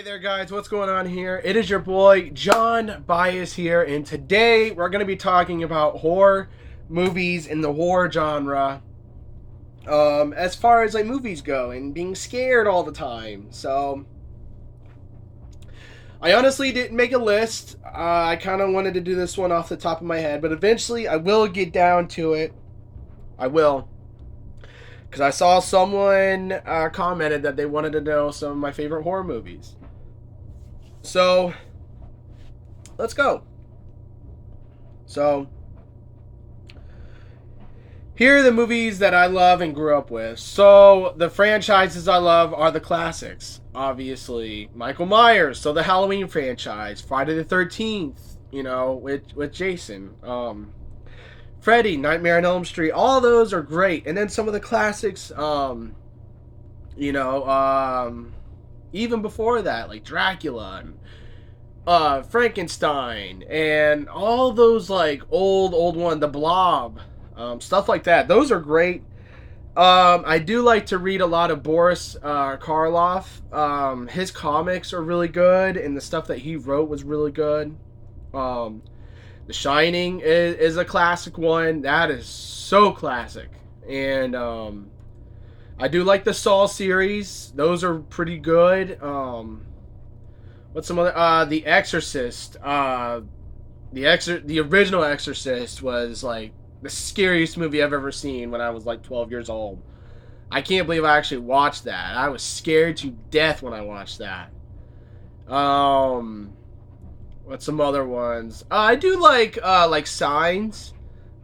there, guys, what's going on here? It is your boy John Bias here, and today we're going to be talking about horror movies in the horror genre, as far as like movies go and being scared all the time. So I honestly didn't make a list. I kind of wanted to do this one off the top of my head, but eventually I will get down to it. I will. Because I saw someone commented that they wanted to know some of my favorite horror movies. So, let's go. So, here are the movies that I love and grew up with. So, the franchises I love are the classics. Obviously, Michael Myers, so the Halloween franchise, Friday the 13th, with Jason. Freddy, Nightmare on Elm Street, all those are great. And then some of the classics, even before that, like Dracula and Frankenstein, and all those like old one, The Blob, stuff like that. Those are great. I do like to read a lot of Boris Karloff. His comics are really good, and the stuff that he wrote was really good. The Shining is a classic one. That is so classic. And I do like the Saw series. Those are pretty good. What's some other? The Exorcist. The original Exorcist was like the scariest movie I've ever seen when I was like 12 years old. I can't believe I actually watched that. I was scared to death when I watched that. What's some other ones? I do like Signs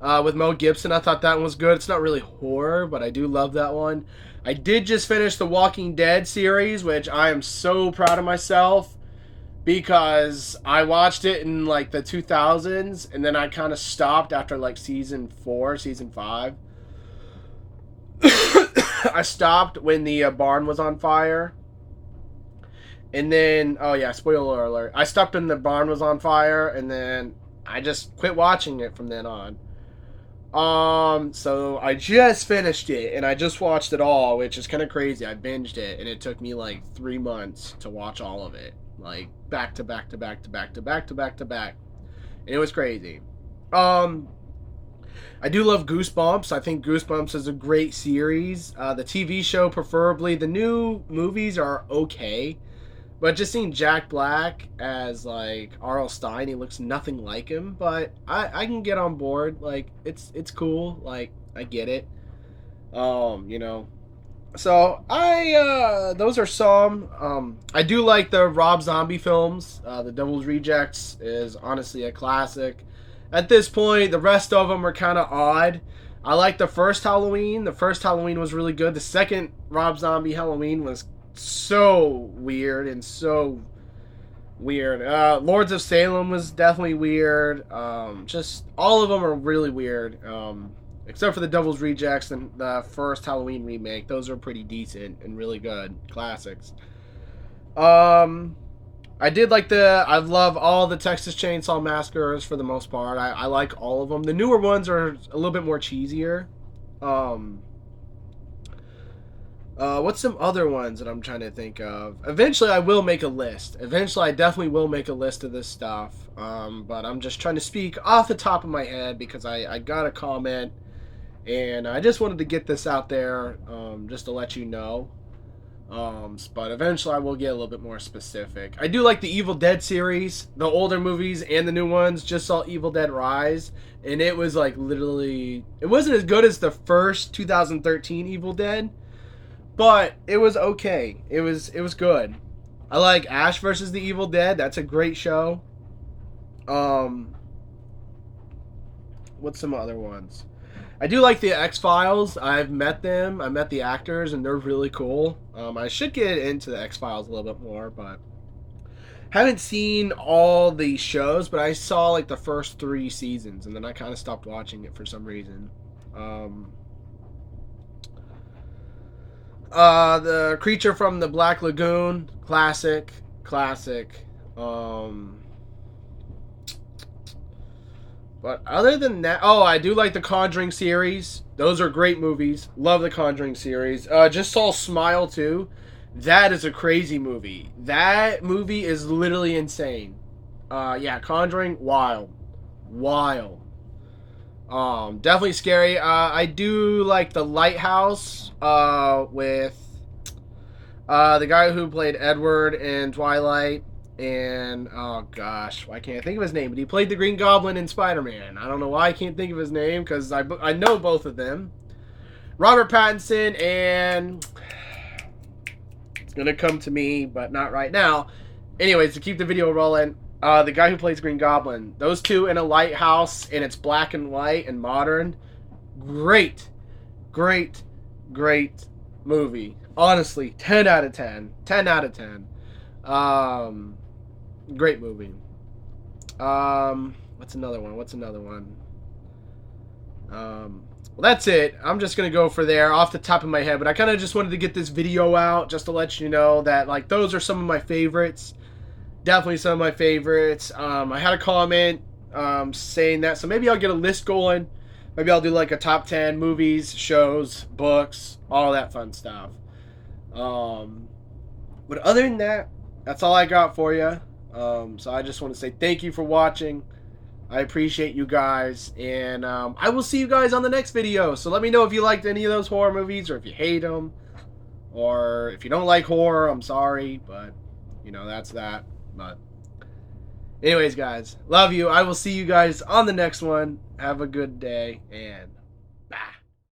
with Mel Gibson. I thought that one was good. It's not really horror, but I do love that one. I did just finish the Walking Dead series, which I am so proud of myself because I watched it in like the 2000s, and then I kind of stopped after like season 4, season 5. I stopped when the barn was on fire. And then, oh yeah, spoiler alert. I stopped when the barn was on fire, and then I just quit watching it from then on. So I just finished it, and I just watched it all, which is kind of crazy. I binged it, and it took me like 3 months to watch all of it. Like, back to back to back to back to back to back to back. And it was crazy. I do love Goosebumps. I think Goosebumps is a great series. The TV show, preferably. The new movies are okay. But just seeing Jack Black as, like, R.L. Stine, he looks nothing like him. But I can get on board. Like, it's cool. Like, I get it. So, those are some. I do like the Rob Zombie films. The Devil's Rejects is honestly a classic. At this point, the rest of them are kind of odd. I like the first Halloween. The first Halloween was really good. The second Rob Zombie Halloween was so weird and so weird. Lords of Salem was definitely weird. Just all of them are really weird. Except for the Devil's Rejects and the first Halloween remake. Those are pretty decent and really good classics. I love all the Texas Chainsaw Massacres for the most part. I like all of them. The newer ones are a little bit more cheesier. What's some other ones that I'm trying to think of? Eventually, I will make a list. Eventually, I definitely will make a list of this stuff. But I'm just trying to speak off the top of my head because I got a comment, and I just wanted to get this out there, just to let you know. But eventually, I will get a little bit more specific. I do like the Evil Dead series, the older movies and the new ones. Just saw Evil Dead Rise, and it was like literally, it wasn't as good as the first 2013 Evil Dead. But it was okay. It was good. I like Ash versus the Evil Dead. That's a great show. What's some other ones? I do like the X-Files. I've met them. I met the actors, and they're really cool. I should get into the X-Files a little bit more, but haven't seen all the shows. But I saw like the first 3 seasons, and then I kind of stopped watching it for some reason. The Creature from the Black Lagoon, classic. But other than that, I do like the Conjuring series. Those are great movies. Love the Conjuring series. Just saw Smile 2. That is a crazy movie. That movie is literally insane. Yeah, Conjuring, wild, wild. Definitely scary. I do like The Lighthouse. With the guy who played Edward in Twilight, and oh gosh, why can't I think of his name? But he played the Green Goblin in Spider-Man. I don't know why I can't think of his name because I know both of them. Robert Pattinson, and it's gonna come to me, but not right now. Anyways, to keep the video rolling, the guy who plays Green Goblin, those two in a lighthouse, and it's black and white and modern. Great, great, great movie. Honestly, 10 out of 10. 10 out of 10. Great movie. What's another one? What's another one? Well, that's it. I'm just going to go for there off the top of my head, but I kind of just wanted to get this video out just to let you know that, like, those are some of my favorites. Definitely some of my favorites. I had a comment saying that, so maybe I'll get a list going. Maybe I'll do like a top 10 movies, shows, books, all that fun stuff. But other than that, that's all I got for you. So I just want to say thank you for watching. I appreciate you guys, and I will see you guys on the next video. So let me know if you liked any of those horror movies, or if you hate them, or if you don't like horror. I'm sorry, but you know, that's that. But anyways, guys, love you. I will see you guys on the next one. Have a good day, and